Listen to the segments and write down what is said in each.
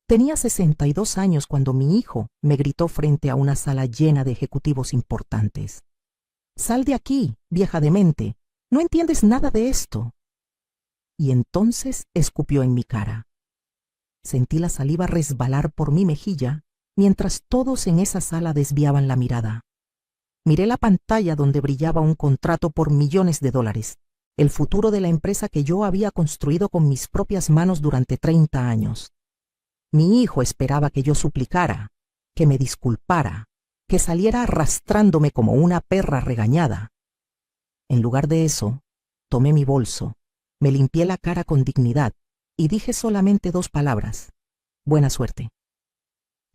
Tenía 62 años cuando mi hijo me gritó frente a una sala llena de ejecutivos importantes. «Sal de aquí, vieja demente, no entiendes nada de esto». Y entonces escupió en mi cara. Sentí la saliva resbalar por mi mejilla mientras todos en esa sala desviaban la mirada. Miré la pantalla donde brillaba un contrato por millones de dólares, el futuro de la empresa que yo había construido con mis propias manos durante 30 años. Mi hijo esperaba que yo suplicara, que me disculpara, que saliera arrastrándome como una perra regañada. En lugar de eso, tomé mi bolso, me limpié la cara con dignidad y dije solamente 2 palabras: buena suerte.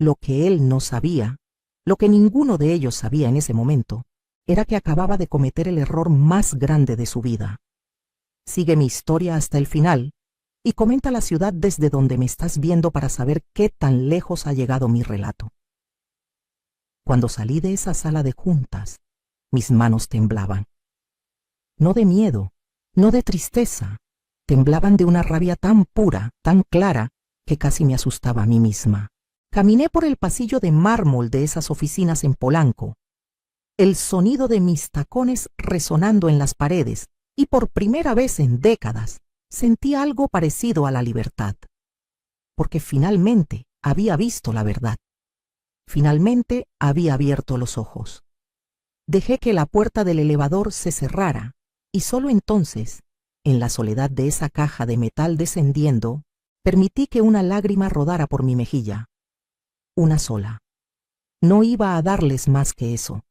Lo que él no sabía, lo que ninguno de ellos sabía en ese momento, era que acababa de cometer el error más grande de su vida. Sigue mi historia hasta el final y comenta la ciudad desde donde me estás viendo para saber qué tan lejos ha llegado mi relato. Cuando salí de esa sala de juntas, mis manos temblaban. No de miedo, no de tristeza, temblaban de una rabia tan pura, tan clara, que casi me asustaba a mí misma. Caminé por el pasillo de mármol de esas oficinas en Polanco, el sonido de mis tacones resonando en las paredes, y por primera vez en décadas sentí algo parecido a la libertad. Porque finalmente había visto la verdad. Finalmente había abierto los ojos. Dejé que la puerta del elevador se cerrara, y solo entonces, en la soledad de esa caja de metal descendiendo, permití que una lágrima rodara por mi mejilla. Una sola. No iba a darles más que eso.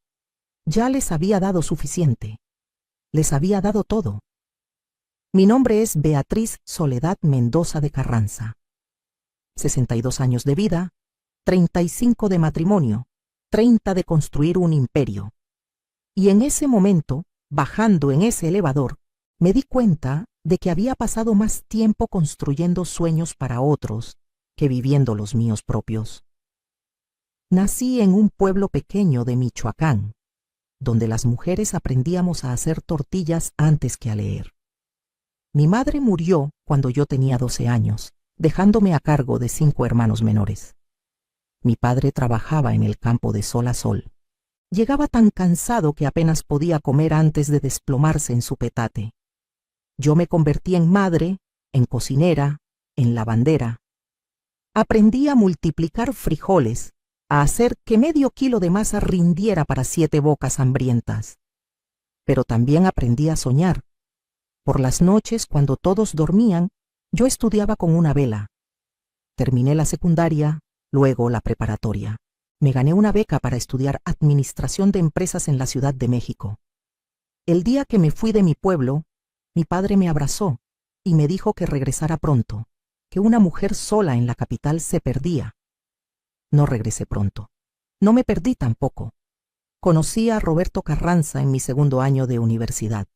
Ya les había dado suficiente. Les había dado todo. Mi nombre es Beatriz Soledad Mendoza de Carranza. 62 años de vida, 35 de matrimonio, 30 de construir un imperio. Y en ese momento, bajando en ese elevador, me di cuenta de que había pasado más tiempo construyendo sueños para otros que viviendo los míos propios. Nací en un pueblo pequeño de Michoacán, donde las mujeres aprendíamos a hacer tortillas antes que a leer. Mi madre murió cuando yo tenía 12 años, dejándome a cargo de 5 hermanos menores. Mi padre trabajaba en el campo de sol a sol. Llegaba tan cansado que apenas podía comer antes de desplomarse en su petate. Yo me convertí en madre, en cocinera, en lavandera. Aprendí a multiplicar frijoles, a hacer que medio kilo de masa rindiera para 7 bocas hambrientas. Pero también aprendí a soñar. Por las noches, cuando todos dormían, yo estudiaba con una vela. Terminé la secundaria, luego la preparatoria. Me gané una beca para estudiar administración de empresas en la Ciudad de México. El día que me fui de mi pueblo, mi padre me abrazó y me dijo que regresara pronto, que una mujer sola en la capital se perdía. No regresé pronto. No me perdí tampoco. Conocí a Roberto Carranza en mi 2º año de universidad.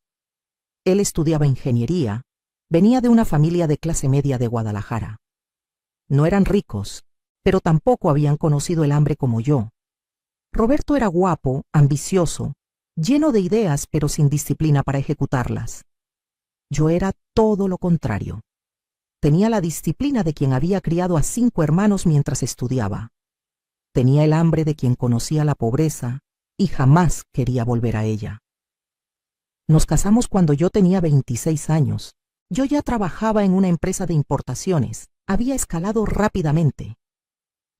Él estudiaba ingeniería, venía de una familia de clase media de Guadalajara. No eran ricos, pero tampoco habían conocido el hambre como yo. Roberto era guapo, ambicioso, lleno de ideas pero sin disciplina para ejecutarlas. Yo era todo lo contrario. Tenía la disciplina de quien había criado a 5 hermanos mientras estudiaba. Tenía el hambre de quien conocía la pobreza y jamás quería volver a ella. Nos casamos cuando yo tenía 26 años. Yo ya trabajaba en una empresa de importaciones. Había escalado rápidamente.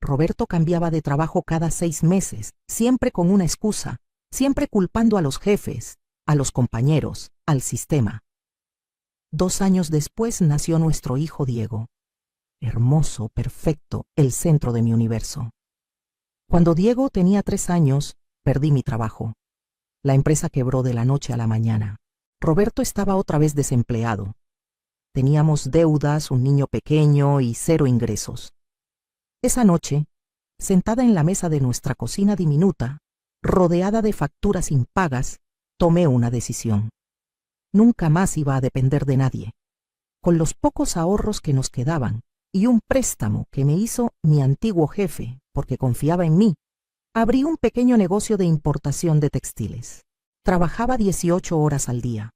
Roberto cambiaba de trabajo cada 6 meses, siempre con una excusa, siempre culpando a los jefes, a los compañeros, al sistema. 2 años después nació nuestro hijo Diego. Hermoso, perfecto, el centro de mi universo. Cuando Diego tenía 3 años, perdí mi trabajo. La empresa quebró de la noche a la mañana. Roberto estaba otra vez desempleado. Teníamos deudas, un niño pequeño y 0 ingresos. Esa noche, sentada en la mesa de nuestra cocina diminuta, rodeada de facturas impagas, tomé una decisión. Nunca más iba a depender de nadie. Con los pocos ahorros que nos quedaban y un préstamo que me hizo mi antiguo jefe porque confiaba en mí, abrí un pequeño negocio de importación de textiles. Trabajaba 18 horas al día.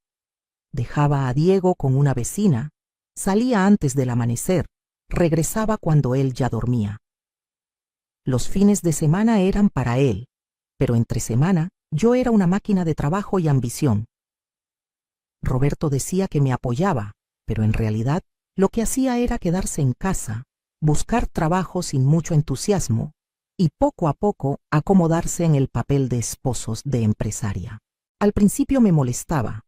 Dejaba a Diego con una vecina, salía antes del amanecer, regresaba cuando él ya dormía. Los fines de semana eran para él, pero entre semana yo era una máquina de trabajo y ambición. Roberto decía que me apoyaba, pero en realidad lo que hacía era quedarse en casa, buscar trabajo sin mucho entusiasmo y poco a poco acomodarse en el papel de esposos de empresaria. Al principio me molestaba,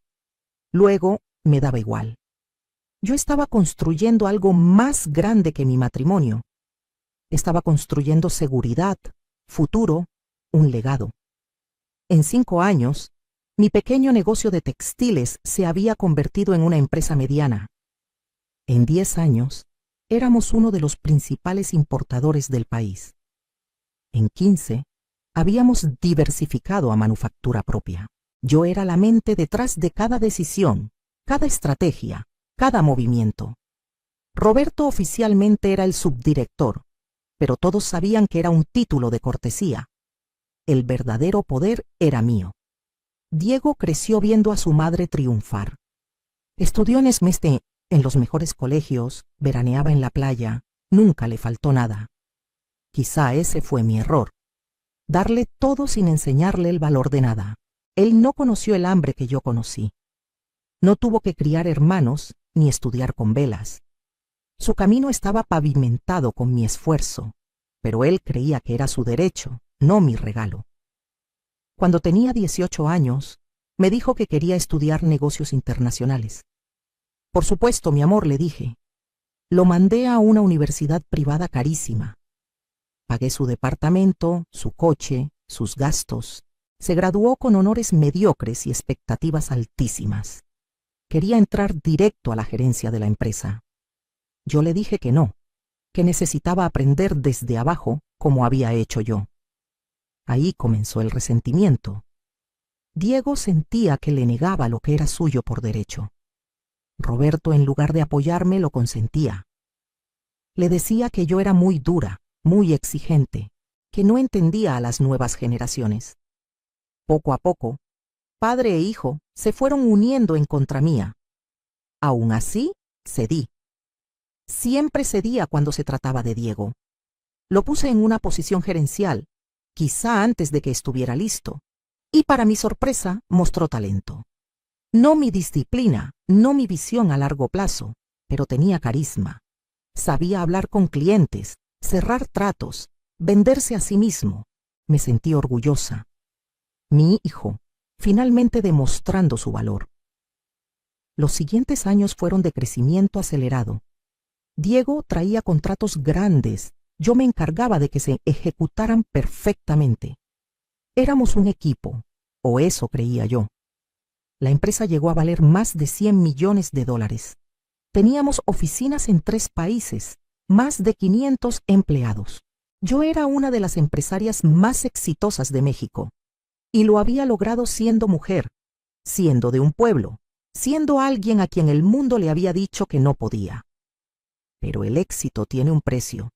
luego me daba igual. Yo estaba construyendo algo más grande que mi matrimonio. Estaba construyendo seguridad, futuro, un legado. En 5 años, mi pequeño negocio de textiles se había convertido en una empresa mediana. En 10 años, éramos uno de los principales importadores del país. En 15, habíamos diversificado a manufactura propia. Yo era la mente detrás de cada decisión, cada estrategia, cada movimiento. Roberto oficialmente era el subdirector, pero todos sabían que era un título de cortesía. El verdadero poder era mío. Diego creció viendo a su madre triunfar. Estudió en Esmeste, en los mejores colegios, veraneaba en la playa, nunca le faltó nada. Quizá ese fue mi error, darle todo sin enseñarle el valor de nada. Él no conoció el hambre que yo conocí. No tuvo que criar hermanos ni estudiar con velas. Su camino estaba pavimentado con mi esfuerzo, pero él creía que era su derecho, no mi regalo. Cuando tenía 18 años, me dijo que quería estudiar negocios internacionales. Por supuesto, mi amor, le dije. Lo mandé a una universidad privada carísima. Pagué su departamento, su coche, sus gastos. Se graduó con honores mediocres y expectativas altísimas. Quería entrar directo a la gerencia de la empresa. Yo le dije que no, que necesitaba aprender desde abajo como había hecho yo. Ahí comenzó el resentimiento. Diego sentía que le negaba lo que era suyo por derecho. Roberto, en lugar de apoyarme, lo consentía. Le decía que yo era muy dura, muy exigente, que no entendía a las nuevas generaciones. Poco a poco, padre e hijo se fueron uniendo en contra mía. Aún así, cedí. Siempre cedía cuando se trataba de Diego. Lo puse en una posición gerencial, quizá antes de que estuviera listo, y para mi sorpresa mostró talento. No mi disciplina, no mi visión a largo plazo, pero tenía carisma. Sabía hablar con clientes, cerrar tratos, venderse a sí mismo. Me sentí orgullosa. Mi hijo, finalmente demostrando su valor. Los siguientes años fueron de crecimiento acelerado. Diego traía contratos grandes. Yo me encargaba de que se ejecutaran perfectamente. Éramos un equipo, o eso creía yo. La empresa llegó a valer más de $100 millones. Teníamos oficinas en 3 países, más de 500 empleados. Yo era una de las empresarias más exitosas de México, y lo había logrado siendo mujer, siendo de un pueblo, siendo alguien a quien el mundo le había dicho que no podía. Pero el éxito tiene un precio,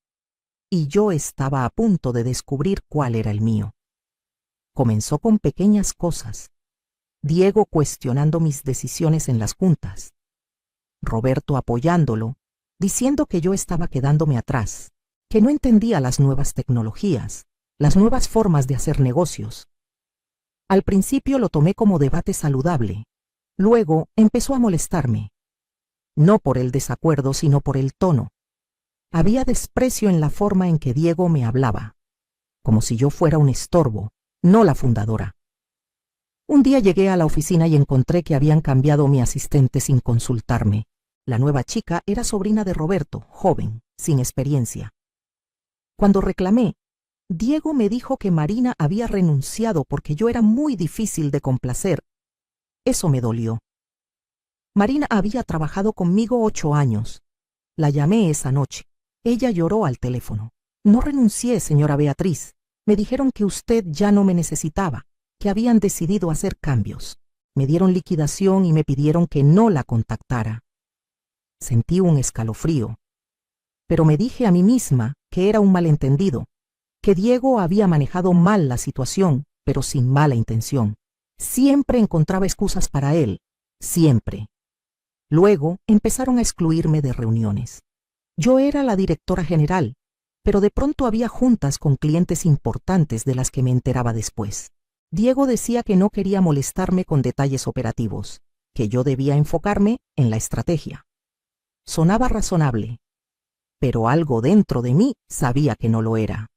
y yo estaba a punto de descubrir cuál era el mío. Comenzó con pequeñas cosas. Diego cuestionando mis decisiones en las juntas. Roberto apoyándolo, diciendo que yo estaba quedándome atrás, que no entendía las nuevas tecnologías, las nuevas formas de hacer negocios. Al principio lo tomé como debate saludable. Luego empezó a molestarme. No por el desacuerdo, sino por el tono. Había desprecio en la forma en que Diego me hablaba, como si yo fuera un estorbo, no la fundadora. Un día llegué a la oficina y encontré que habían cambiado mi asistente sin consultarme. La nueva chica era sobrina de Roberto, joven, sin experiencia. Cuando reclamé, Diego me dijo que Marina había renunciado porque yo era muy difícil de complacer. Eso me dolió. Marina había trabajado conmigo 8 años. La llamé esa noche. Ella lloró al teléfono. No renuncié, señora Beatriz. Me dijeron que usted ya no me necesitaba, que habían decidido hacer cambios. Me dieron liquidación y me pidieron que no la contactara. Sentí un escalofrío. Pero me dije a mí misma que era un malentendido, que Diego había manejado mal la situación, pero sin mala intención. Siempre encontraba excusas para él, siempre. Luego empezaron a excluirme de reuniones. Yo era la directora general, pero de pronto había juntas con clientes importantes de las que me enteraba después. Diego decía que no quería molestarme con detalles operativos, que yo debía enfocarme en la estrategia. Sonaba razonable, pero algo dentro de mí sabía que no lo era.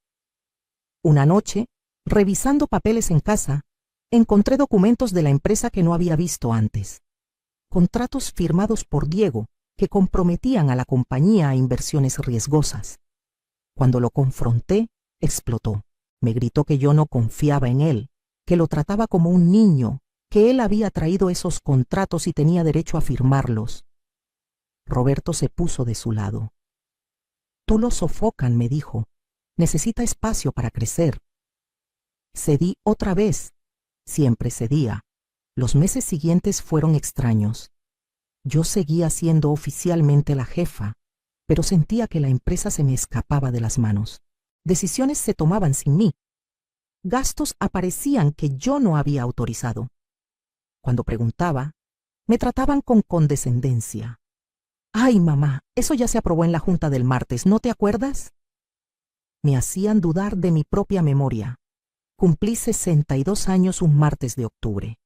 Una noche, revisando papeles en casa, encontré documentos de la empresa que no había visto antes. Contratos firmados por Diego que comprometían a la compañía a inversiones riesgosas. Cuando lo confronté, explotó. Me gritó que yo no confiaba en él, que lo trataba como un niño, que él había traído esos contratos y tenía derecho a firmarlos. Roberto se puso de su lado. Tú lo sofocan, me dijo. Necesita espacio para crecer. Cedí otra vez. Siempre cedía. Los meses siguientes fueron extraños. Yo seguía siendo oficialmente la jefa, pero sentía que la empresa se me escapaba de las manos. Decisiones se tomaban sin mí. Gastos aparecían que yo no había autorizado. Cuando preguntaba, me trataban con condescendencia. «Ay, mamá, eso ya se aprobó en la junta del martes, ¿no te acuerdas?» Me hacían dudar de mi propia memoria. Cumplí 62 años un martes de octubre.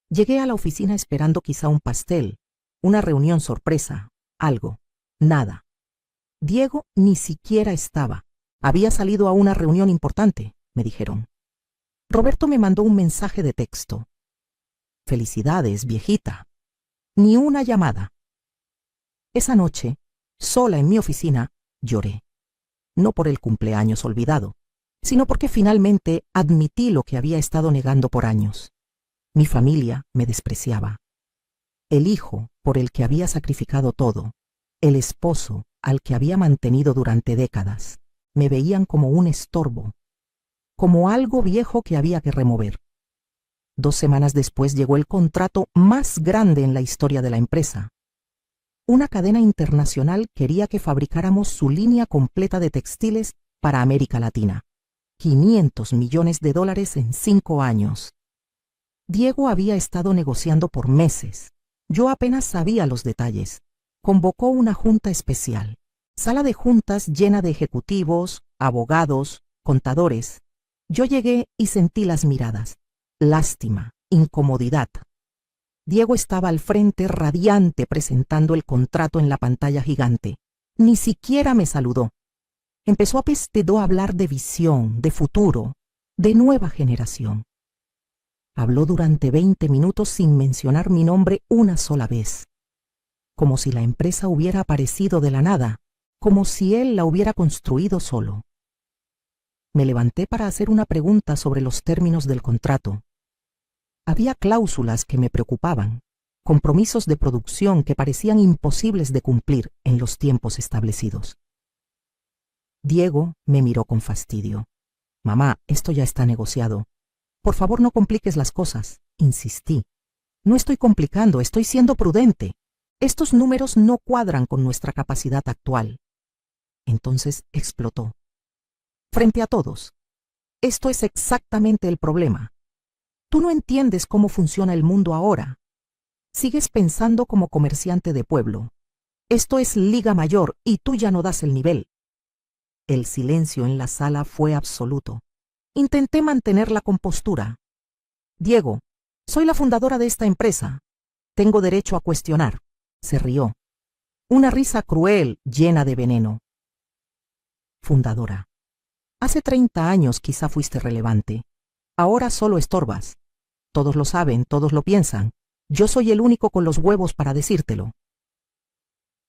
Llegué a la oficina esperando quizá un pastel, una reunión sorpresa, algo. Nada. Diego ni siquiera estaba. Había salido a una reunión importante, me dijeron. Roberto me mandó un mensaje de texto. «Felicidades, viejita». Ni una llamada. Esa noche, sola en mi oficina, lloré. No por el cumpleaños olvidado, sino porque finalmente admití lo que había estado negando por años. Mi familia me despreciaba. El hijo por el que había sacrificado todo, el esposo al que había mantenido durante décadas, me veían como un estorbo, como algo viejo que había que remover. 2 semanas después llegó el contrato más grande en la historia de la empresa. Una cadena internacional quería que fabricáramos su línea completa de textiles para América Latina. $500 millones en 5 años. Diego había estado negociando por meses. Yo apenas sabía los detalles. Convocó una junta especial. Sala de juntas llena de ejecutivos, abogados, contadores. Yo llegué y sentí las miradas. Lástima, incomodidad. Diego estaba al frente radiante presentando el contrato en la pantalla gigante. Ni siquiera me saludó. Empezó a hablar de visión, de futuro, de nueva generación. Habló durante 20 minutos sin mencionar mi nombre una sola vez. Como si la empresa hubiera aparecido de la nada, como si él la hubiera construido solo. Me levanté para hacer una pregunta sobre los términos del contrato. Había cláusulas que me preocupaban, compromisos de producción que parecían imposibles de cumplir en los tiempos establecidos. Diego me miró con fastidio. «Mamá, esto ya está negociado. Por favor, no compliques las cosas», insistí. «No estoy complicando, estoy siendo prudente. Estos números no cuadran con nuestra capacidad actual». Entonces explotó. «Frente a todos. Esto es exactamente el problema. Tú no entiendes cómo funciona el mundo ahora. Sigues pensando como comerciante de pueblo. Esto es Liga Mayor y tú ya no das el nivel». El silencio en la sala fue absoluto. Intenté mantener la compostura. «Diego, soy la fundadora de esta empresa. Tengo derecho a cuestionar». Se rió. Una risa cruel, llena de veneno. «Fundadora. Hace 30 años quizá fuiste relevante. Ahora solo estorbas. Todos lo saben, todos lo piensan. Yo soy el único con los huevos para decírtelo».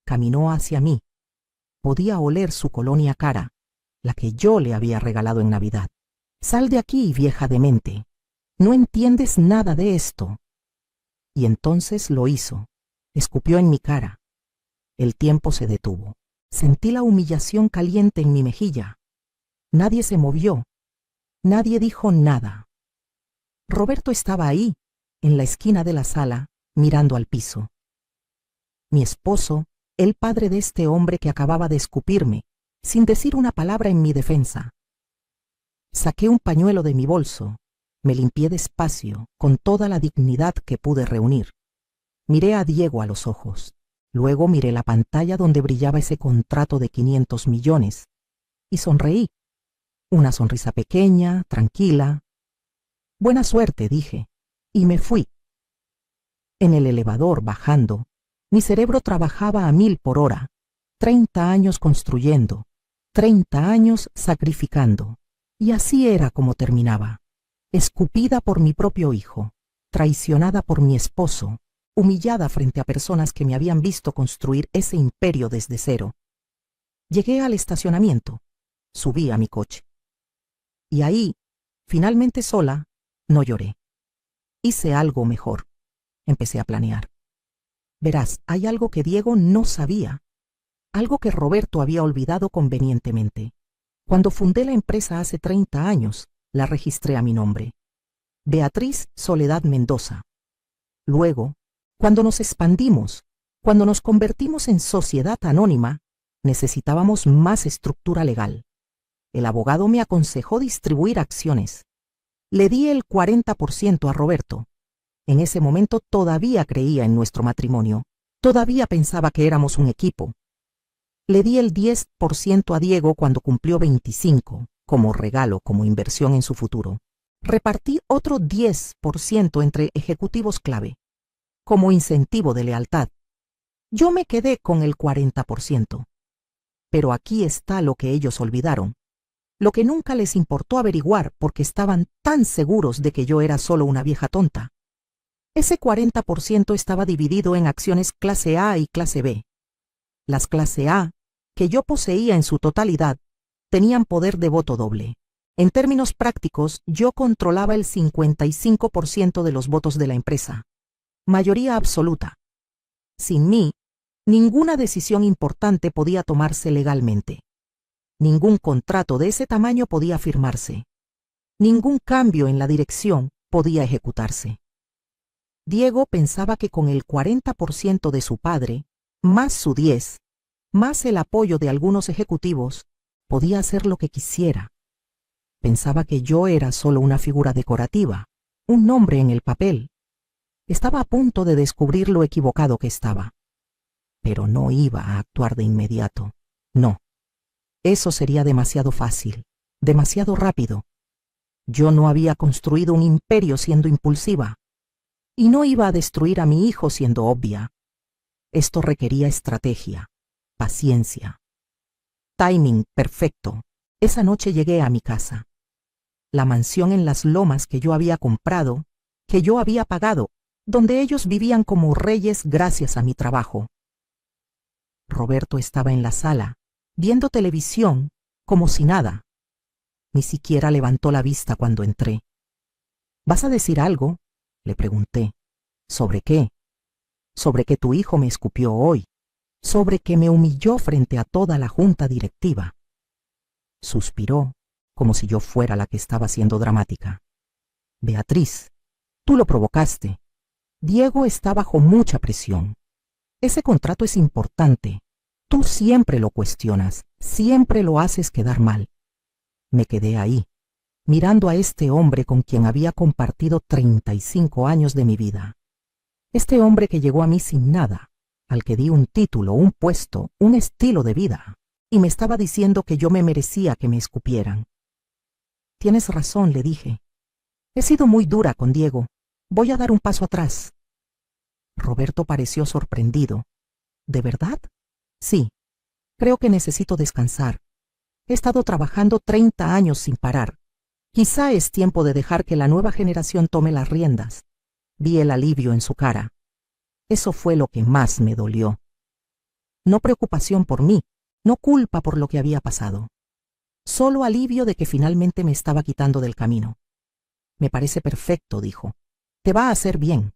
Caminó hacia mí. Podía oler su colonia cara, la que yo le había regalado en Navidad. «Sal de aquí, vieja demente. No entiendes nada de esto». Y entonces lo hizo. Escupió en mi cara. El tiempo se detuvo. Sentí la humillación caliente en mi mejilla. Nadie se movió. Nadie dijo nada. Roberto estaba ahí, en la esquina de la sala, mirando al piso. Mi esposo, el padre de este hombre que acababa de escupirme, sin decir una palabra en mi defensa. Saqué un pañuelo de mi bolso, me limpié despacio, con toda la dignidad que pude reunir. Miré a Diego a los ojos. Luego miré la pantalla donde brillaba ese contrato de 500 millones y sonreí. Una sonrisa pequeña, tranquila. Buena suerte, dije, y me fui. En el elevador, bajando, mi cerebro trabajaba a 1000 por hora. 30 años construyendo, 30 años sacrificando. Y así era como terminaba. Escupida por mi propio hijo, traicionada por mi esposo, humillada frente a personas que me habían visto construir ese imperio desde cero. Llegué al estacionamiento, subí a mi coche. Y ahí, finalmente sola, no lloré. Hice algo mejor. Empecé a planear. Verás, hay algo que Diego no sabía, algo que Roberto había olvidado convenientemente. Cuando fundé la empresa hace 30 años, la registré a mi nombre. Beatriz Soledad Mendoza. Luego, cuando nos expandimos, cuando nos convertimos en sociedad anónima, necesitábamos más estructura legal. El abogado me aconsejó distribuir acciones. Le di el 40% a Roberto. En ese momento todavía creía en nuestro matrimonio. Todavía pensaba que éramos un equipo. Le di el 10% a Diego cuando cumplió 25, como regalo, como inversión en su futuro. Repartí otro 10% entre ejecutivos clave, como incentivo de lealtad. Yo me quedé con el 40%. Pero aquí está lo que ellos olvidaron, lo que nunca les importó averiguar porque estaban tan seguros de que yo era solo una vieja tonta. Ese 40% estaba dividido en acciones clase A y clase B. Las clase A, que yo poseía en su totalidad, tenían poder de voto doble. En términos prácticos, yo controlaba el 55% de los votos de la empresa. Mayoría absoluta. Sin mí, ninguna decisión importante podía tomarse legalmente. Ningún contrato de ese tamaño podía firmarse. Ningún cambio en la dirección podía ejecutarse. Diego pensaba que con el 40% de su padre, más su 10, más el apoyo de algunos ejecutivos, podía hacer lo que quisiera. Pensaba que yo era solo una figura decorativa, un nombre en el papel. Estaba a punto de descubrir lo equivocado que estaba. Pero no iba a actuar de inmediato. No. Eso sería demasiado fácil, demasiado rápido. Yo no había construido un imperio siendo impulsiva. Y no iba a destruir a mi hijo siendo obvia. Esto requería estrategia, paciencia. Timing perfecto. Esa noche llegué a mi casa. La mansión en las Lomas que yo había comprado, que yo había pagado, donde ellos vivían como reyes gracias a mi trabajo. Roberto estaba en la sala, viendo televisión, como si nada. Ni siquiera levantó la vista cuando entré. ¿Vas a decir algo?, le pregunté. ¿Sobre qué? Sobre que tu hijo me escupió hoy. Sobre que me humilló frente a toda la junta directiva. Suspiró, como si yo fuera la que estaba siendo dramática. Beatriz, tú lo provocaste. Diego está bajo mucha presión. Ese contrato es importante. Tú siempre lo cuestionas, siempre lo haces quedar mal. Me quedé ahí, mirando a este hombre con quien había compartido 35 años de mi vida. Este hombre que llegó a mí sin nada, al que di un título, un puesto, un estilo de vida, y me estaba diciendo que yo me merecía que me escupieran. Tienes razón, le dije. He sido muy dura con Diego. Voy a dar un paso atrás. Roberto pareció sorprendido. ¿De verdad? Sí. Creo que necesito descansar. He estado trabajando 30 años sin parar. Quizá es tiempo de dejar que la nueva generación tome las riendas. Vi el alivio en su cara. Eso fue lo que más me dolió. No preocupación por mí, no culpa por lo que había pasado. Solo alivio de que finalmente me estaba quitando del camino. Me parece perfecto, dijo. Te va a hacer bien.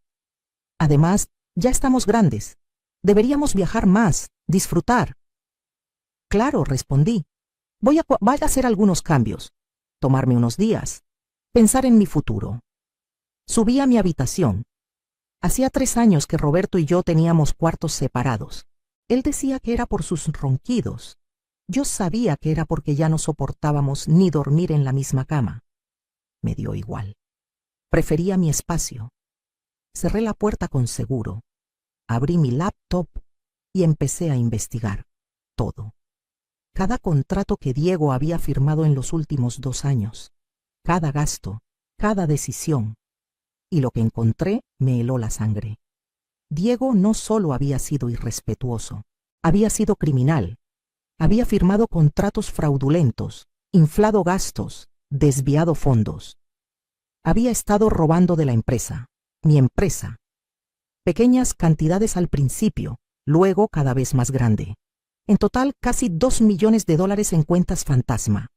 Además, ya estamos grandes. Deberíamos viajar más, disfrutar. Claro, respondí. Voy a hacer algunos cambios. Tomarme unos días. Pensar en mi futuro. Subí a mi habitación. Hacía 3 años que Roberto y yo teníamos cuartos separados. Él decía que era por sus ronquidos. Yo sabía que era porque ya no soportábamos ni dormir en la misma cama. Me dio igual. Prefería mi espacio. Cerré la puerta con seguro. Abrí mi laptop y empecé a investigar todo. Cada contrato que Diego había firmado en los últimos 2 años, cada gasto, cada decisión, y lo que encontré me heló la sangre. Diego no solo había sido irrespetuoso, había sido criminal, había firmado contratos fraudulentos, inflado gastos, desviado fondos. Había estado robando de la empresa, mi empresa. Pequeñas cantidades al principio, luego cada vez más grande. En total, casi $2 millones en cuentas fantasma.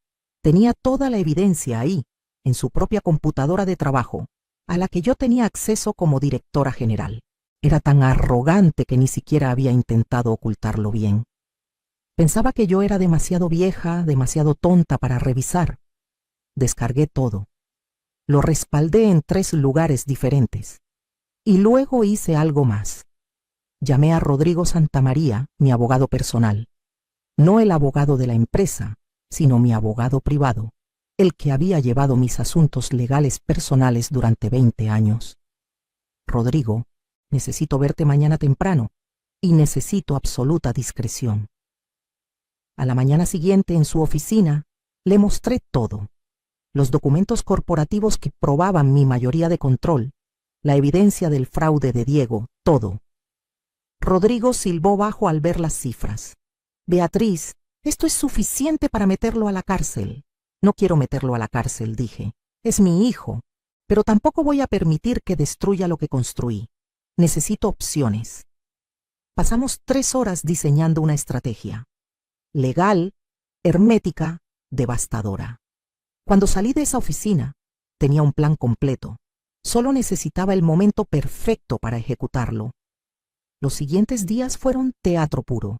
Tenía toda la evidencia ahí, en su propia computadora de trabajo, a la que yo tenía acceso como directora general. Era tan arrogante que ni siquiera había intentado ocultarlo bien. Pensaba que yo era demasiado vieja, demasiado tonta para revisar. Descargué todo. Lo respaldé en 3 lugares diferentes. Y luego hice algo más. Llamé a Rodrigo Santamaría, mi abogado personal. No el abogado de la empresa, sino mi abogado privado, el que había llevado mis asuntos legales personales durante 20 años. Rodrigo, necesito verte mañana temprano y necesito absoluta discreción. A la mañana siguiente, en su oficina, le mostré todo. Los documentos corporativos que probaban mi mayoría de control, la evidencia del fraude de Diego, todo. Rodrigo silbó bajo al ver las cifras. Beatriz, esto es suficiente para meterlo a la cárcel. No quiero meterlo a la cárcel, dije. Es mi hijo, pero tampoco voy a permitir que destruya lo que construí. Necesito opciones. Pasamos 3 horas diseñando una estrategia. Legal, hermética, devastadora. Cuando salí de esa oficina, tenía un plan completo. Solo necesitaba el momento perfecto para ejecutarlo. Los siguientes días fueron teatro puro.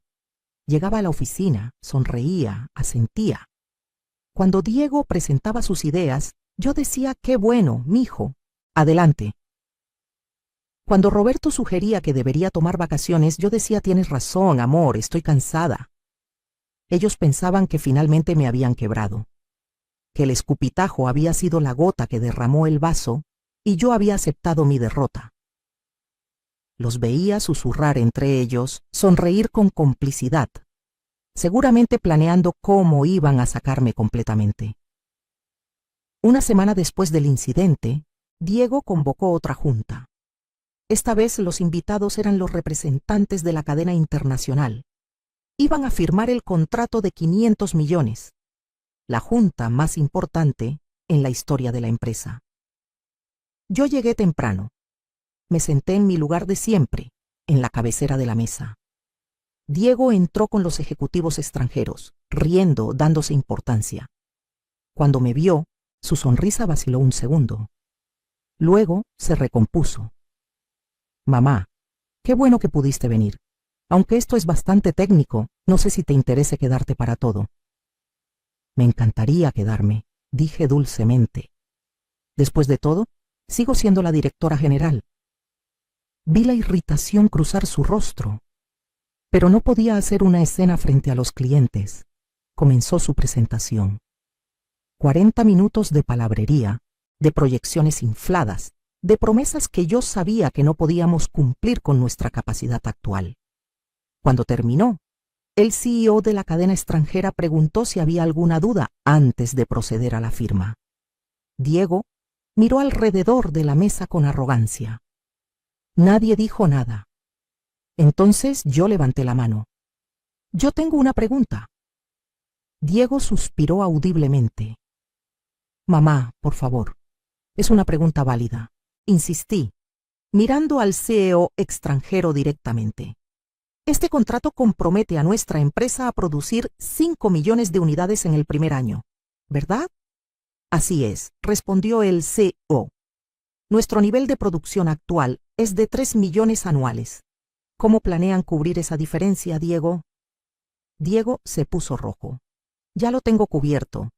Llegaba a la oficina, sonreía, asentía. Cuando Diego presentaba sus ideas, yo decía, qué bueno, mijo, adelante. Cuando Roberto sugería que debería tomar vacaciones, yo decía, tienes razón, amor, estoy cansada. Ellos pensaban que finalmente me habían quebrado, que el escupitajo había sido la gota que derramó el vaso y yo había aceptado mi derrota. Los veía susurrar entre ellos, sonreír con complicidad, seguramente planeando cómo iban a sacarme completamente. Una semana después del incidente, Diego convocó otra junta. Esta vez los invitados eran los representantes de la cadena internacional. Iban a firmar el contrato de 500 millones, la junta más importante en la historia de la empresa. Yo llegué temprano. Me senté en mi lugar de siempre, en la cabecera de la mesa. Diego entró con los ejecutivos extranjeros, riendo, dándose importancia. Cuando me vio, su sonrisa vaciló un segundo. Luego se recompuso. Mamá, qué bueno que pudiste venir. Aunque esto es bastante técnico, no sé si te interese quedarte para todo. Me encantaría quedarme, dije dulcemente. Después de todo, sigo siendo la directora general. Vi la irritación cruzar su rostro, pero no podía hacer una escena frente a los clientes. Comenzó su presentación. 40 minutos de palabrería, de proyecciones infladas, de promesas que yo sabía que no podíamos cumplir con nuestra capacidad actual. Cuando terminó, el CEO de la cadena extranjera preguntó si había alguna duda antes de proceder a la firma. Diego miró alrededor de la mesa con arrogancia. Nadie dijo nada. Entonces yo levanté la mano. Yo tengo una pregunta. Diego suspiró audiblemente. Mamá, por favor. Es una pregunta válida. Insistí, mirando al CEO extranjero directamente. Este contrato compromete a nuestra empresa a producir 5 millones de unidades en el primer año, ¿verdad? Así es, respondió el CEO. Nuestro nivel de producción actual es de 3 millones anuales. ¿Cómo planean cubrir esa diferencia, Diego? Diego se puso rojo. Ya lo tengo cubierto.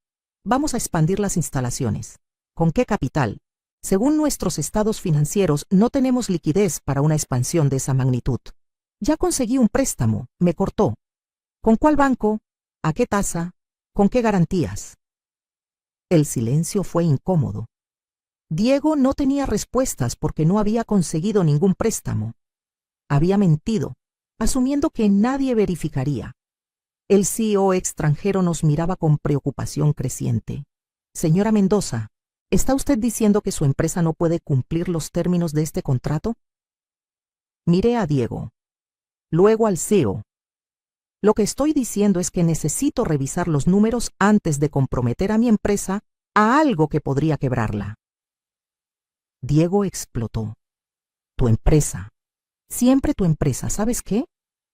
Vamos a expandir las instalaciones. ¿Con qué capital? Según nuestros estados financieros, no tenemos liquidez para una expansión de esa magnitud. Ya conseguí un préstamo, me cortó. ¿Con cuál banco? ¿A qué tasa? ¿Con qué garantías? El silencio fue incómodo. Diego no tenía respuestas porque no había conseguido ningún préstamo. Había mentido, asumiendo que nadie verificaría. El CEO extranjero nos miraba con preocupación creciente. Señora Mendoza, ¿está usted diciendo que su empresa no puede cumplir los términos de este contrato? Miré a Diego, luego al CEO. Lo que estoy diciendo es que necesito revisar los números antes de comprometer a mi empresa a algo que podría quebrarla. Diego explotó. Tu empresa. Siempre tu empresa, ¿sabes qué?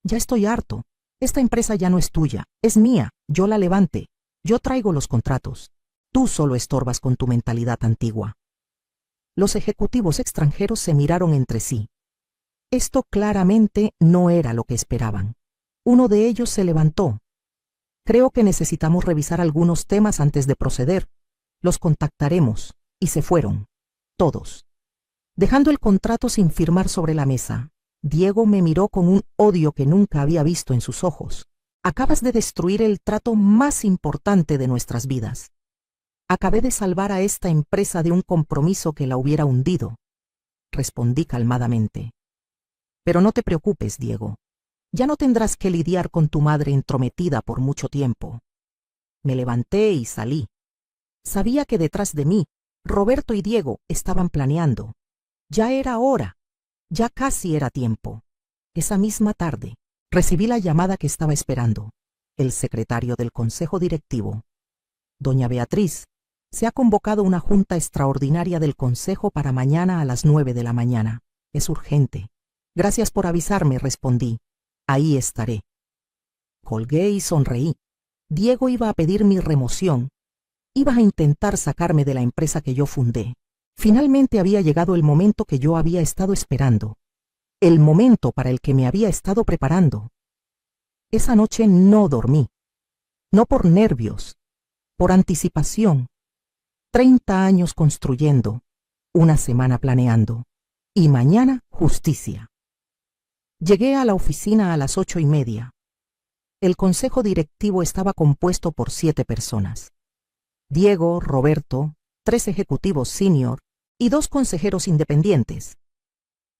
Ya estoy harto. Esta empresa ya no es tuya, es mía. Yo la levanté. Yo traigo los contratos. Tú solo estorbas con tu mentalidad antigua. Los ejecutivos extranjeros se miraron entre sí. Esto claramente no era lo que esperaban. Uno de ellos se levantó. Creo que necesitamos revisar algunos temas antes de proceder. Los contactaremos. Y se fueron. Todos. Dejando el contrato sin firmar sobre la mesa, Diego me miró con un odio que nunca había visto en sus ojos. Acabas de destruir el trato más importante de nuestras vidas. Acabé de salvar a esta empresa de un compromiso que la hubiera hundido. Respondí calmadamente. Pero no te preocupes, Diego. Ya no tendrás que lidiar con tu madre entrometida por mucho tiempo. Me levanté y salí. Sabía que detrás de mí, Roberto y Diego estaban planeando. Ya era hora. Ya casi era tiempo. Esa misma tarde, recibí la llamada que estaba esperando. El secretario del Consejo Directivo. Doña Beatriz, se ha convocado una junta extraordinaria del Consejo para mañana a las 9 de la mañana. Es urgente. Gracias por avisarme, respondí. Ahí estaré. Colgué y sonreí. Diego iba a pedir mi remoción. Iba a intentar sacarme de la empresa que yo fundé. Finalmente había llegado el momento que yo había estado esperando. El momento para el que me había estado preparando. Esa noche no dormí. No por nervios, por anticipación. 30 años construyendo, una semana planeando, y mañana justicia. Llegué a la oficina a las 8:30. El consejo directivo estaba compuesto por 7 personas. Diego, Roberto, 3 ejecutivos senior y 2 consejeros independientes.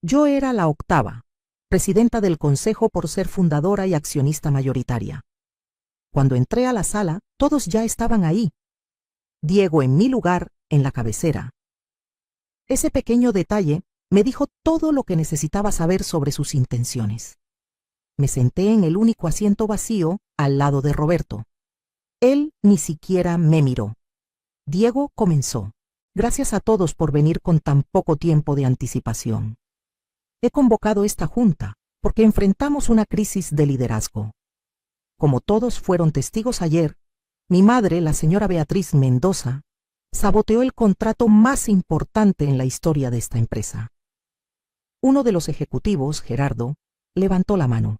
Yo era la 8ª, presidenta del consejo por ser fundadora y accionista mayoritaria. Cuando entré a la sala, todos ya estaban ahí. Diego en mi lugar, en la cabecera. Ese pequeño detalle me dijo todo lo que necesitaba saber sobre sus intenciones. Me senté en el único asiento vacío al lado de Roberto. Él ni siquiera me miró. Diego comenzó. Gracias a todos por venir con tan poco tiempo de anticipación. He convocado esta junta porque enfrentamos una crisis de liderazgo. Como todos fueron testigos ayer, mi madre, la señora Beatriz Mendoza, saboteó el contrato más importante en la historia de esta empresa. Uno de los ejecutivos, Gerardo, levantó la mano.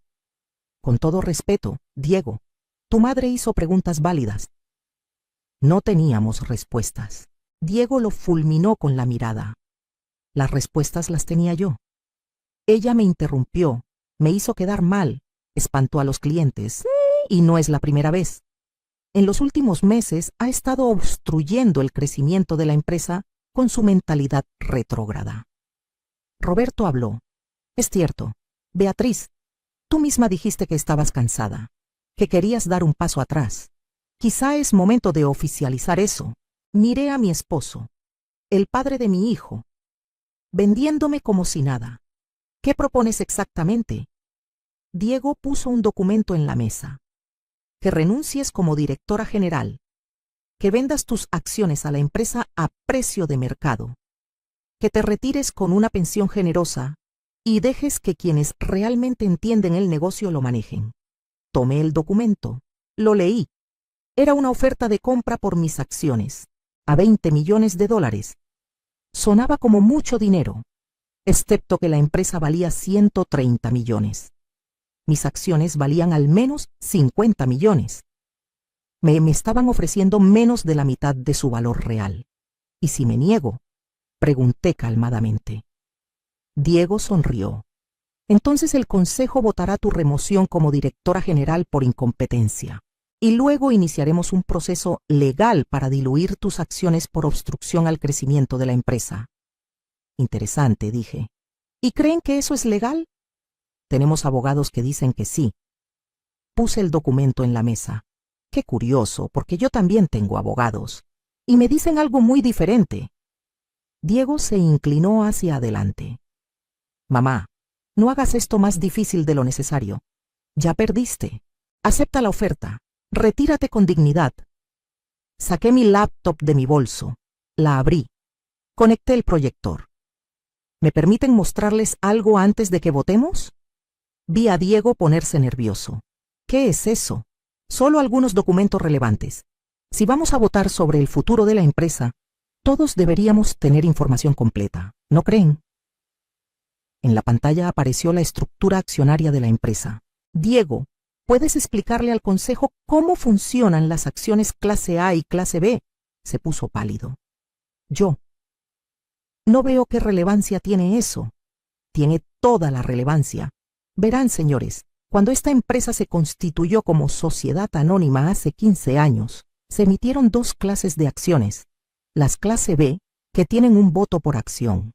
Con todo respeto, Diego, tu madre hizo preguntas válidas. No teníamos respuestas. Diego lo fulminó con la mirada. Las respuestas las tenía yo. Ella me interrumpió, me hizo quedar mal, espantó a los clientes, y no es la primera vez. En los últimos meses ha estado obstruyendo el crecimiento de la empresa con su mentalidad retrógrada. Roberto habló. Es cierto, Beatriz, tú misma dijiste que estabas cansada, que querías dar un paso atrás. Quizá es momento de oficializar eso. Miré a mi esposo, el padre de mi hijo, vendiéndome como si nada. ¿Qué propones exactamente? Diego puso un documento en la mesa. Que renuncies como directora general, que vendas tus acciones a la empresa a precio de mercado, que te retires con una pensión generosa y dejes que quienes realmente entienden el negocio lo manejen. Tomé el documento, lo leí. Era una oferta de compra por mis acciones, a $20 millones. Sonaba como mucho dinero, excepto que la empresa valía 130 millones. Mis acciones valían al menos 50 millones. Me estaban ofreciendo menos de la mitad de su valor real. ¿Y si me niego? Pregunté calmadamente. Diego sonrió. Entonces el consejo votará tu remoción como directora general por incompetencia. Y luego iniciaremos un proceso legal para diluir tus acciones por obstrucción al crecimiento de la empresa. Interesante, dije. ¿Y creen que eso es legal? Tenemos abogados que dicen que sí. Puse el documento en la mesa. Qué curioso, porque yo también tengo abogados. Y me dicen algo muy diferente. Diego se inclinó hacia adelante. Mamá, no hagas esto más difícil de lo necesario. Ya perdiste. Acepta la oferta. Retírate con dignidad. Saqué mi laptop de mi bolso. La abrí. Conecté el proyector. ¿Me permiten mostrarles algo antes de que votemos? Vi a Diego ponerse nervioso. ¿Qué es eso? Solo algunos documentos relevantes. Si vamos a votar sobre el futuro de la empresa, todos deberíamos tener información completa, ¿no creen? En la pantalla apareció la estructura accionaria de la empresa. Diego, ¿puedes explicarle al consejo cómo funcionan las acciones clase A y clase B? Se puso pálido. Yo. No veo qué relevancia tiene eso. Tiene toda la relevancia. Verán, señores, cuando esta empresa se constituyó como sociedad anónima hace 15 años, se emitieron dos clases de acciones. Las clase B, que tienen un voto por acción,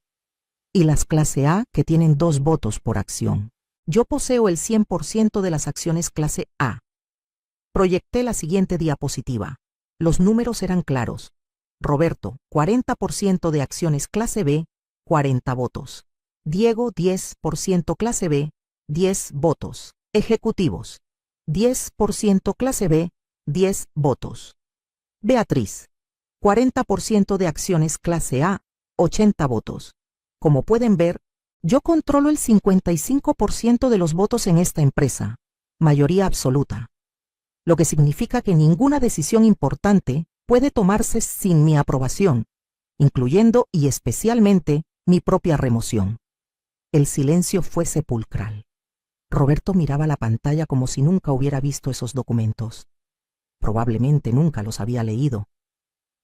y las clase A, que tienen 2 votos por acción. Yo poseo el 100% de las acciones clase A. Proyecté la siguiente diapositiva. Los números eran claros. Roberto, 40% de acciones clase B, 40 votos. Diego, 10% clase B, 10 votos. Ejecutivos, 10% clase B, 10 votos. Beatriz, 40% de acciones clase A, 80 votos. Como pueden ver, yo controlo el 55% de los votos en esta empresa, mayoría absoluta, lo que significa que ninguna decisión importante puede tomarse sin mi aprobación, incluyendo y especialmente mi propia remoción. El silencio fue sepulcral. Roberto miraba la pantalla como si nunca hubiera visto esos documentos. Probablemente nunca los había leído.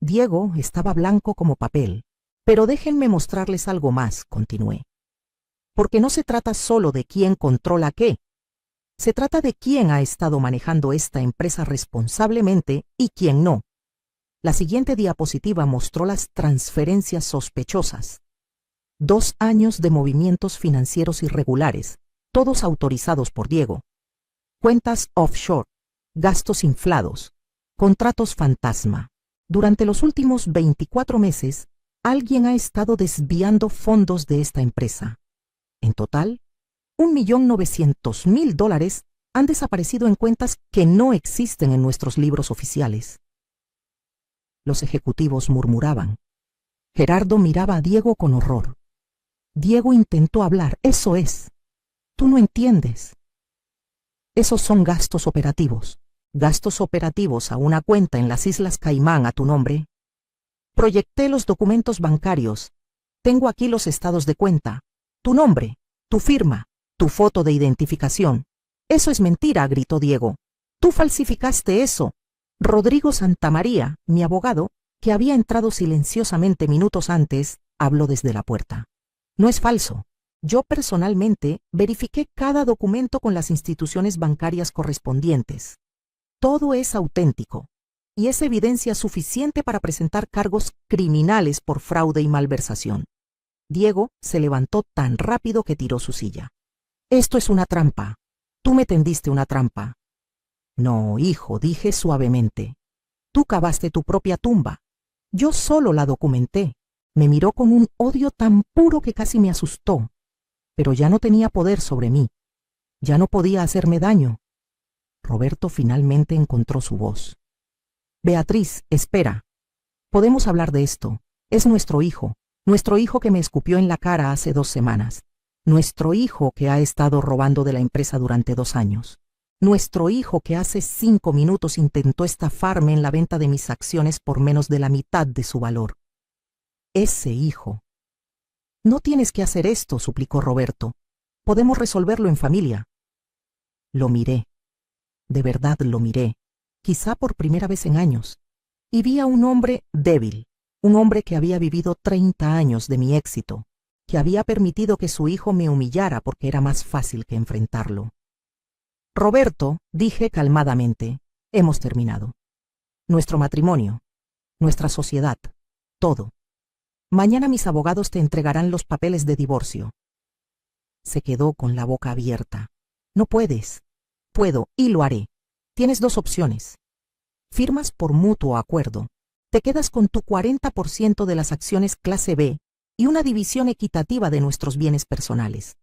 Diego estaba blanco como papel. Pero déjenme mostrarles algo más, continué. Porque no se trata solo de quién controla qué. Se trata de quién ha estado manejando esta empresa responsablemente y quién no. La siguiente diapositiva mostró las transferencias sospechosas. 2 años de movimientos financieros irregulares, todos autorizados por Diego. Cuentas offshore, gastos inflados, contratos fantasma. Durante los últimos 24 meses, alguien ha estado desviando fondos de esta empresa. En total, $1.900.000 han desaparecido en cuentas que no existen en nuestros libros oficiales. Los ejecutivos murmuraban. Gerardo miraba a Diego con horror. Diego intentó hablar. Eso es. Tú no entiendes. Esos son gastos operativos. Gastos operativos a una cuenta en las Islas Caimán a tu nombre. Proyecté los documentos bancarios. Tengo aquí los estados de cuenta. Tu nombre, tu firma, tu foto de identificación. Eso es mentira, gritó Diego. Tú falsificaste eso. Rodrigo Santamaría, mi abogado, que había entrado silenciosamente minutos antes, habló desde la puerta. No es falso. Yo personalmente verifiqué cada documento con las instituciones bancarias correspondientes. Todo es auténtico, y es evidencia suficiente para presentar cargos criminales por fraude y malversación. Diego se levantó tan rápido que tiró su silla. Esto es una trampa. Tú me tendiste una trampa. No, hijo, dije suavemente. Tú cavaste tu propia tumba. Yo solo la documenté. Me miró con un odio tan puro que casi me asustó. Pero ya no tenía poder sobre mí. Ya no podía hacerme daño. Roberto finalmente encontró su voz. Beatriz, espera. Podemos hablar de esto. Es nuestro hijo que me escupió en la cara hace 2 semanas. Nuestro hijo que ha estado robando de la empresa durante 2 años. Nuestro hijo que hace 5 minutos intentó estafarme en la venta de mis acciones por menos de la mitad de su valor. Ese hijo. No tienes que hacer esto, suplicó Roberto. Podemos resolverlo en familia. Lo miré. De verdad lo miré, quizá por primera vez en años, y vi a un hombre débil, un hombre que había vivido 30 años de mi éxito, que había permitido que su hijo me humillara porque era más fácil que enfrentarlo. Roberto, dije calmadamente, hemos terminado. Nuestro matrimonio, nuestra sociedad, todo. Mañana mis abogados te entregarán los papeles de divorcio. Se quedó con la boca abierta. No puedes. Puedo y lo haré. Tienes dos opciones. Firmas por mutuo acuerdo. Te quedas con tu 40% de las acciones clase B y una división equitativa de nuestros bienes personales.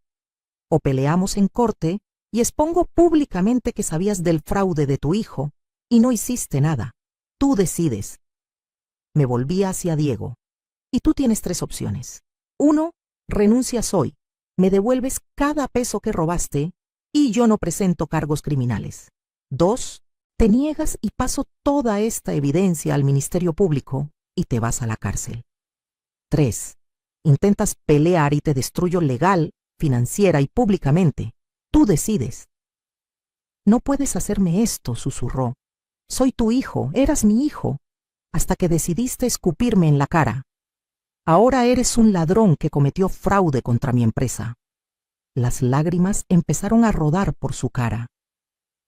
O peleamos en corte y expongo públicamente que sabías del fraude de tu hijo y no hiciste nada. Tú decides. Me volví hacia Diego. Y tú tienes tres opciones. 1. Renuncias hoy. Me devuelves cada peso que robaste y yo no presento cargos criminales. 2. Te niegas y paso toda esta evidencia al Ministerio Público y te vas a la cárcel. 3. Intentas pelear y te destruyo legal, financiera y públicamente. Tú decides. No puedes hacerme esto, susurró. Soy tu hijo, eras mi hijo, hasta que decidiste escupirme en la cara. Ahora eres un ladrón que cometió fraude contra mi empresa. Las lágrimas empezaron a rodar por su cara.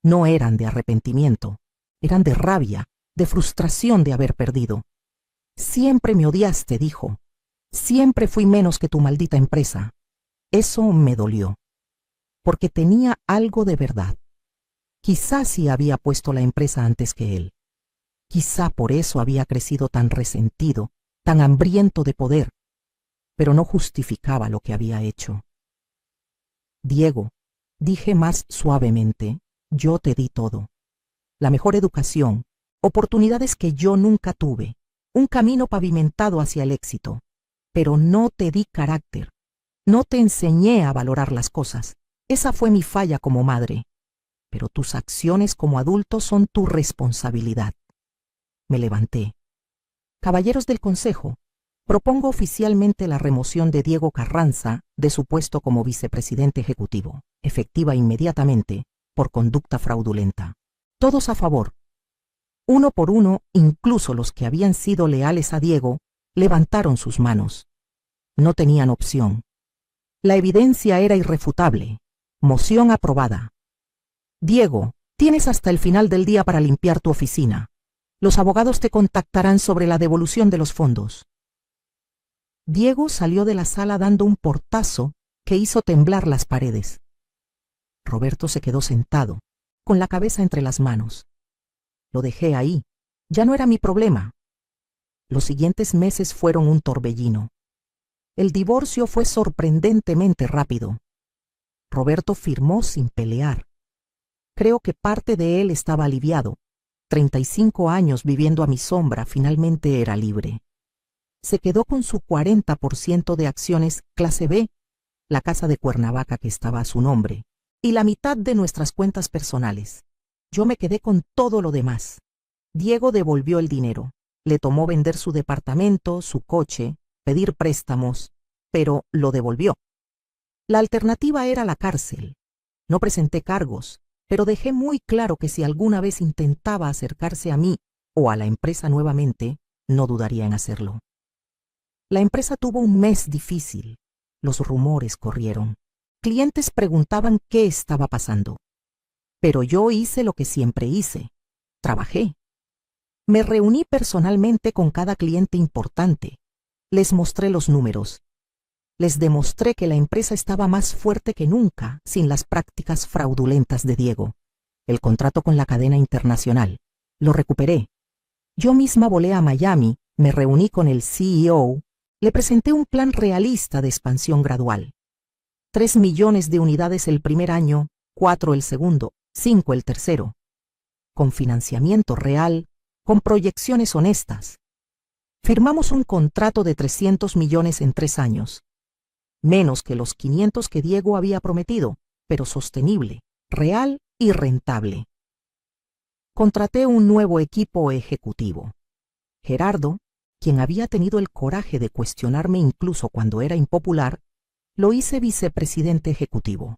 No eran de arrepentimiento, eran de rabia, de frustración de haber perdido. Siempre me odiaste, dijo. Siempre fui menos que tu maldita empresa. Eso me dolió, porque tenía algo de verdad. Quizá sí había puesto la empresa antes que él. Quizá por eso había crecido tan resentido, tan hambriento de poder, pero no justificaba lo que había hecho. Diego, dije más suavemente, yo te di todo. La mejor educación, oportunidades que yo nunca tuve, un camino pavimentado hacia el éxito, pero no te di carácter. No te enseñé a valorar las cosas. Esa fue mi falla como madre. Pero tus acciones como adulto son tu responsabilidad. Me levanté. Caballeros del Consejo, propongo oficialmente la remoción de Diego Carranza de su puesto como vicepresidente ejecutivo, efectiva inmediatamente, por conducta fraudulenta. Todos a favor. Uno por uno, incluso los que habían sido leales a Diego, levantaron sus manos. No tenían opción. La evidencia era irrefutable. Moción aprobada. Diego, tienes hasta el final del día para limpiar tu oficina. Los abogados te contactarán sobre la devolución de los fondos. Diego salió de la sala dando un portazo que hizo temblar las paredes. Roberto se quedó sentado, con la cabeza entre las manos. Lo dejé ahí. Ya no era mi problema. Los siguientes meses fueron un torbellino. El divorcio fue sorprendentemente rápido. Roberto firmó sin pelear. Creo que parte de él estaba aliviado. 35 años viviendo a mi sombra, finalmente era libre. Se quedó con su 40% de acciones clase B, la casa de Cuernavaca que estaba a su nombre, y la mitad de nuestras cuentas personales. Yo me quedé con todo lo demás. Diego devolvió el dinero. Le tomó vender su departamento, su coche, pedir préstamos, pero lo devolvió. La alternativa era la cárcel. No presenté cargos, pero dejé muy claro que si alguna vez intentaba acercarse a mí o a la empresa nuevamente, no dudaría en hacerlo. La empresa tuvo un mes difícil. Los rumores corrieron. Clientes preguntaban qué estaba pasando. Pero yo hice lo que siempre hice. Trabajé. Me reuní personalmente con cada cliente importante. Les mostré los números. Les demostré que la empresa estaba más fuerte que nunca sin las prácticas fraudulentas de Diego. El contrato con la cadena internacional. Lo recuperé. Yo misma volé a Miami, me reuní con el CEO, le presenté un plan realista de expansión gradual. 3 millones de unidades el primer año, 4 el segundo, 5 el tercero. Con financiamiento real, con proyecciones honestas. Firmamos un contrato de 300 millones en 3 años. Menos que los 500 que Diego había prometido, pero sostenible, real y rentable. Contraté un nuevo equipo ejecutivo. Gerardo, quien había tenido el coraje de cuestionarme incluso cuando era impopular, lo hice vicepresidente ejecutivo.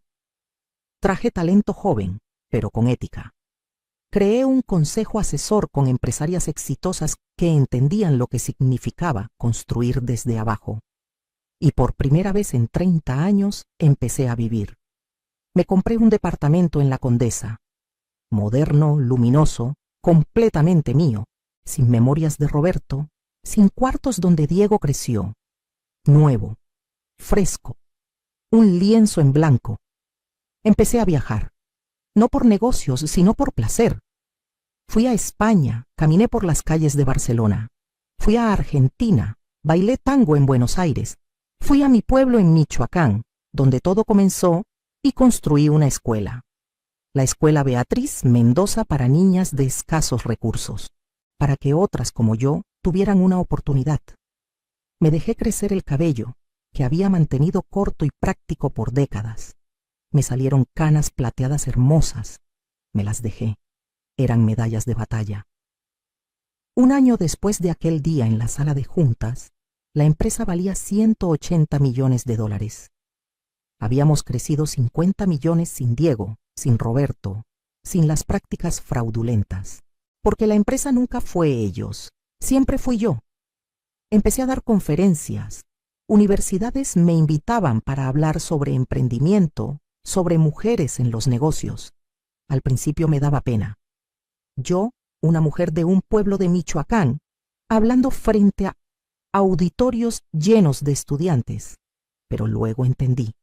Traje talento joven, pero con ética. Creé un consejo asesor con empresarias exitosas que entendían lo que significaba construir desde abajo. Y por primera vez en 30 años empecé a vivir. Me compré un departamento en La Condesa. Moderno, luminoso, completamente mío, sin memorias de Roberto, sin cuartos donde Diego creció. Nuevo, fresco. un lienzo en blanco. Empecé a viajar, no por negocios, sino por placer. Fui a España, caminé por las calles de Barcelona. Fui a Argentina, bailé tango en Buenos Aires. Fui a mi pueblo en Michoacán, donde todo comenzó, y construí una escuela. La Escuela Beatriz Mendoza para niñas de escasos recursos, para que otras como yo tuvieran una oportunidad. Me dejé crecer el cabello, que había mantenido corto y práctico por décadas. Me salieron canas plateadas hermosas. Me las dejé. Eran medallas de batalla. Un año después de aquel día en la sala de juntas, la empresa valía $180 millones. Habíamos crecido 50 millones sin Diego, sin Roberto, sin las prácticas fraudulentas, porque la empresa nunca fue ellos, siempre fui yo. Empecé a dar conferencias. Universidades me invitaban para hablar sobre emprendimiento, sobre mujeres en los negocios. Al principio me daba pena. Yo, una mujer de un pueblo de Michoacán, hablando frente a auditorios llenos de estudiantes. Pero luego entendí.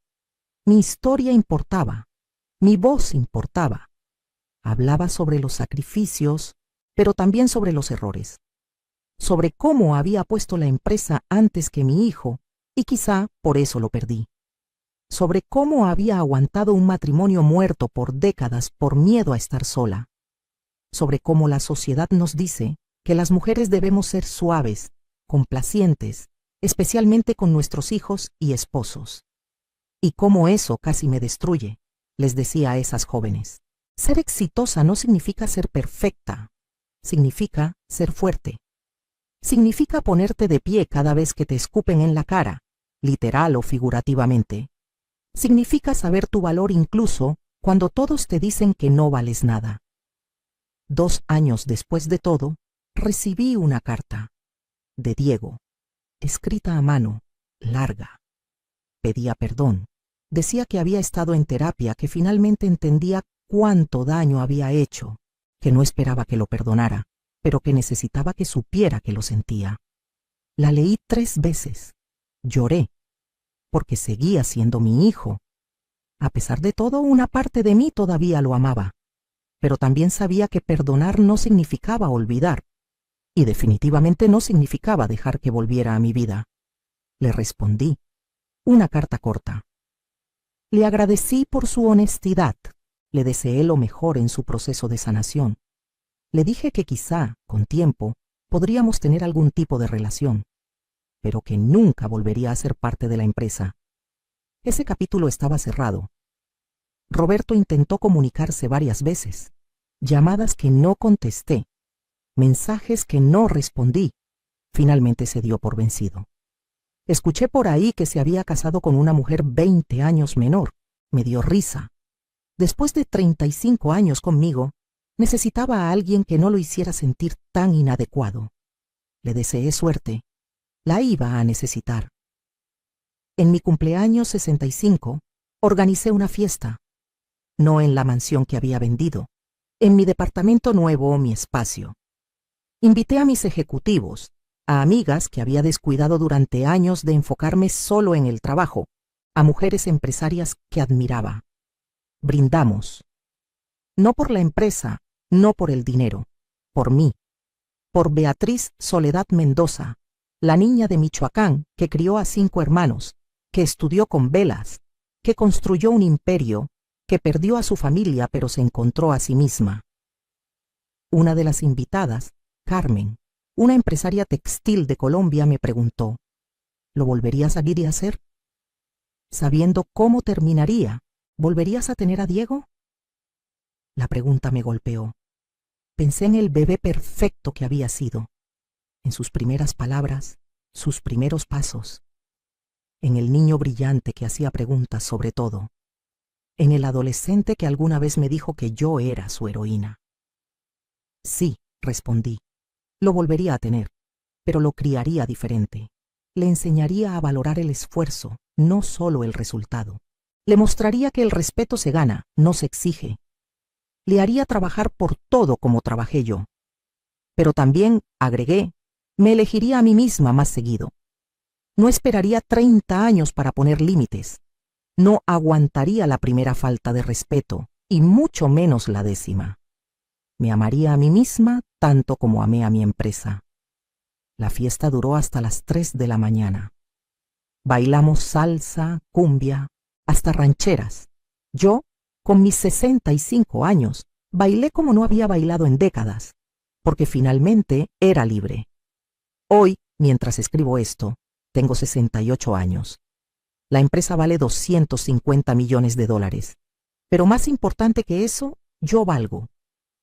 Mi historia importaba, mi voz importaba. Hablaba sobre los sacrificios, pero también sobre los errores. Sobre cómo había puesto la empresa antes que mi hijo, y quizá por eso lo perdí. Sobre cómo había aguantado un matrimonio muerto por décadas por miedo a estar sola. Sobre cómo la sociedad nos dice que las mujeres debemos ser suaves, complacientes, especialmente con nuestros hijos y esposos. Y cómo eso casi me destruye, les decía a esas jóvenes. Ser exitosa no significa ser perfecta, significa ser fuerte. Significa ponerte de pie cada vez que te escupen en la cara, literal o figurativamente. Significa saber tu valor incluso cuando todos te dicen que no vales nada. 2 años después de todo, recibí una carta de Diego, escrita a mano, larga. Pedía perdón. Decía que había estado en terapia, que finalmente entendía cuánto daño había hecho, que no esperaba que lo perdonara, pero que necesitaba que supiera que lo sentía. La leí 3 veces. Lloré, porque seguía siendo mi hijo. A pesar de todo, una parte de mí todavía lo amaba, pero también sabía que perdonar no significaba olvidar, y definitivamente no significaba dejar que volviera a mi vida. Le respondí, una carta corta. Le agradecí por su honestidad, le deseé lo mejor en su proceso de sanación. Le dije que quizá, con tiempo, podríamos tener algún tipo de relación, pero que nunca volvería a ser parte de la empresa. Ese capítulo estaba cerrado. Roberto intentó comunicarse varias veces, llamadas que no contesté, mensajes que no respondí. Finalmente se dio por vencido. Escuché por ahí que se había casado con una mujer 20 años menor. Me dio risa. Después de 35 años conmigo, necesitaba a alguien que no lo hiciera sentir tan inadecuado. Le deseé suerte. La iba a necesitar. En mi cumpleaños 65, organicé una fiesta. No en la mansión que había vendido, en mi departamento nuevo o mi espacio. Invité a mis ejecutivos, a amigas que había descuidado durante años de enfocarme solo en el trabajo, a mujeres empresarias que admiraba. Brindamos. No por la empresa, no por el dinero, por mí, por Beatriz Soledad Mendoza, la niña de Michoacán que crió a 5 hermanos, que estudió con velas, que construyó un imperio, que perdió a su familia pero se encontró a sí misma. Una de las invitadas, Carmen, una empresaria textil de Colombia, me preguntó, ¿lo volverías a ir y hacer? Sabiendo cómo terminaría, ¿volverías a tener a Diego? La pregunta me golpeó. Pensé en el bebé perfecto que había sido, en sus primeras palabras, sus primeros pasos, en el niño brillante que hacía preguntas sobre todo, en el adolescente que alguna vez me dijo que yo era su heroína. Sí, respondí, lo volvería a tener, pero lo criaría diferente. Le enseñaría a valorar el esfuerzo, no solo el resultado. Le mostraría que el respeto se gana, no se exige. Le haría trabajar por todo como trabajé yo. Pero también, agregué, me elegiría a mí misma más seguido. No esperaría 30 años para poner límites. No aguantaría la primera falta de respeto, y mucho menos la 10ª. Me amaría a mí misma tanto como amé a mi empresa. La fiesta duró hasta las 3 de la mañana. Bailamos salsa, cumbia, hasta rancheras. Yo, con mis 65 años, bailé como no había bailado en décadas, porque finalmente era libre. Hoy, mientras escribo esto, tengo 68 años. La empresa vale $250 millones. Pero más importante que eso, yo valgo.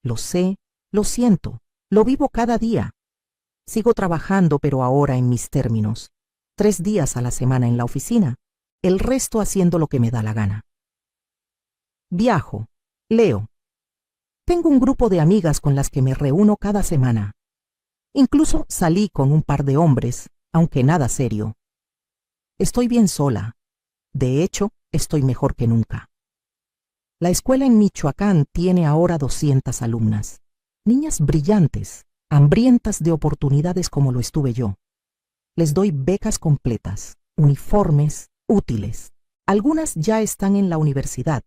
Lo sé, lo siento, lo vivo cada día. Sigo trabajando, pero ahora en mis términos. 3 días a la semana en la oficina, el resto haciendo lo que me da la gana. Viajo, leo. Tengo un grupo de amigas con las que me reúno cada semana. Incluso salí con un par de hombres, aunque nada serio. Estoy bien sola. De hecho, estoy mejor que nunca. La escuela en Michoacán tiene ahora 200 alumnas. Niñas brillantes, hambrientas de oportunidades como lo estuve yo. Les doy becas completas, uniformes, útiles. Algunas ya están en la universidad.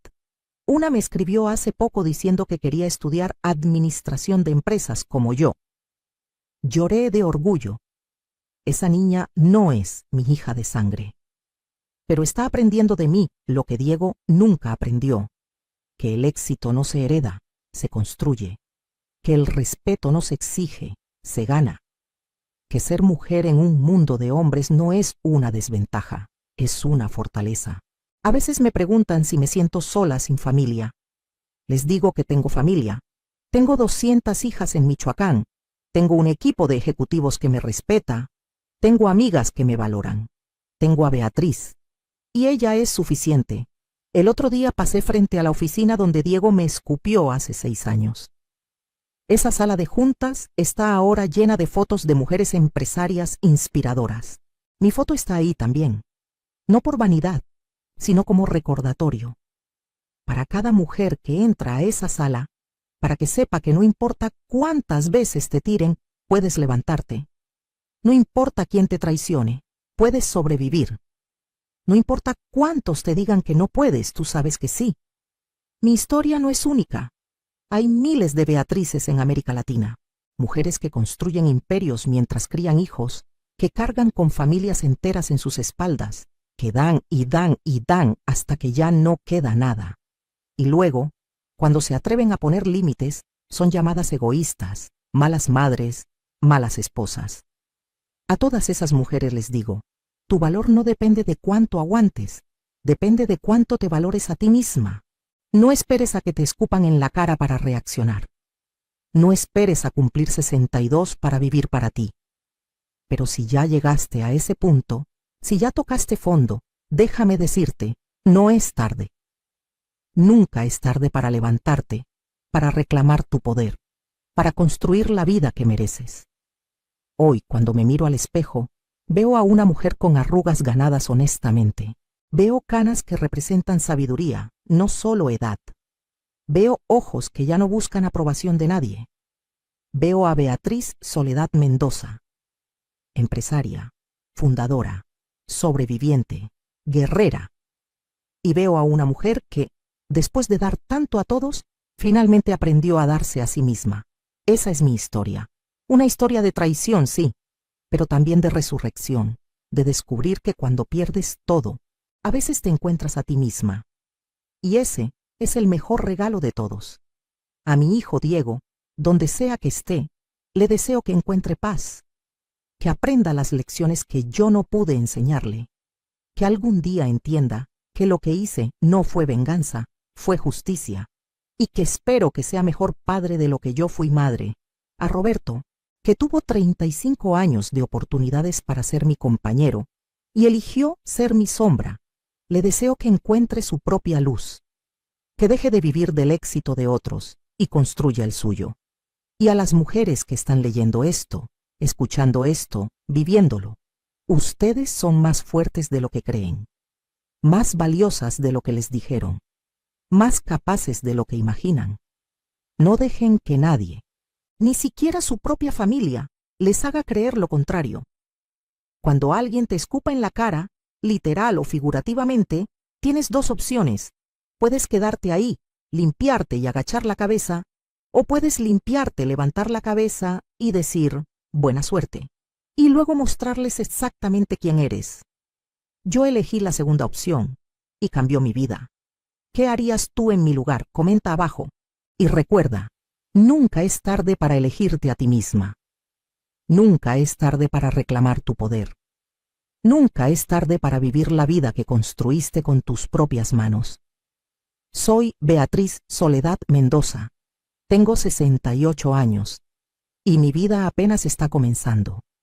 Una me escribió hace poco diciendo que quería estudiar administración de empresas como yo. Lloré de orgullo. Esa niña no es mi hija de sangre. Pero está aprendiendo de mí lo que Diego nunca aprendió, que el éxito no se hereda, se construye, que el respeto no se exige, se gana, que ser mujer en un mundo de hombres no es una desventaja, es una fortaleza. A veces me preguntan si me siento sola sin familia. Les digo que tengo familia. Tengo 200 hijas en Michoacán. Tengo un equipo de ejecutivos que me respeta. Tengo amigas que me valoran. Tengo a Beatriz. Y ella es suficiente. El otro día pasé frente a la oficina donde Diego me escupió hace 6 años. Esa sala de juntas está ahora llena de fotos de mujeres empresarias inspiradoras. Mi foto está ahí también. No por vanidad, sino como recordatorio. Para cada mujer que entra a esa sala, para que sepa que no importa cuántas veces te tiren, puedes levantarte. No importa quién te traicione, puedes sobrevivir. No importa cuántos te digan que no puedes, tú sabes que sí. Mi historia no es única. Hay miles de Beatrices en América Latina, mujeres que construyen imperios mientras crían hijos, que cargan con familias enteras en sus espaldas, que dan y dan y dan hasta que ya no queda nada. Y luego, cuando se atreven a poner límites, son llamadas egoístas, malas madres, malas esposas. A todas esas mujeres les digo, tu valor no depende de cuánto aguantes, depende de cuánto te valores a ti misma. No esperes a que te escupan en la cara para reaccionar. No esperes a cumplir 62 para vivir para ti. Pero si ya llegaste a ese punto, si ya tocaste fondo, déjame decirte, no es tarde. Nunca es tarde para levantarte, para reclamar tu poder, para construir la vida que mereces. Hoy, cuando me miro al espejo, veo a una mujer con arrugas ganadas honestamente. Veo canas que representan sabiduría, no solo edad. Veo ojos que ya no buscan aprobación de nadie. Veo a Beatriz Soledad Mendoza, empresaria, fundadora, sobreviviente, guerrera. Y veo a una mujer que, después de dar tanto a todos, finalmente aprendió a darse a sí misma. Esa es mi historia. Una historia de traición, sí, pero también de resurrección, de descubrir que cuando pierdes todo, a veces te encuentras a ti misma. Y ese es el mejor regalo de todos. A mi hijo Diego, donde sea que esté, le deseo que encuentre paz, que aprenda las lecciones que yo no pude enseñarle, que algún día entienda que lo que hice no fue venganza, fue justicia, y que espero que sea mejor padre de lo que yo fui madre. A Roberto, que tuvo 35 años de oportunidades para ser mi compañero, y eligió ser mi sombra, le deseo que encuentre su propia luz, que deje de vivir del éxito de otros y construya el suyo. Y a las mujeres que están leyendo esto, escuchando esto, viviéndolo, ustedes son más fuertes de lo que creen, más valiosas de lo que les dijeron, más capaces de lo que imaginan. No dejen que nadie, ni siquiera su propia familia, les haga creer lo contrario. Cuando alguien te escupa en la cara, literal o figurativamente, Tienes dos opciones. Puedes quedarte ahí, limpiarte y agachar la cabeza, o puedes limpiarte, levantar la cabeza y decir, buena suerte, y luego mostrarles exactamente quién eres. Yo elegí la segunda opción, y cambió mi vida. ¿Qué harías tú en mi lugar? Comenta abajo. Y recuerda, nunca es tarde para elegirte a ti misma. Nunca es tarde para reclamar tu poder. Nunca es tarde para vivir la vida que construiste con tus propias manos. Soy Beatriz Soledad Mendoza. Tengo 68 años. Y mi vida apenas está comenzando.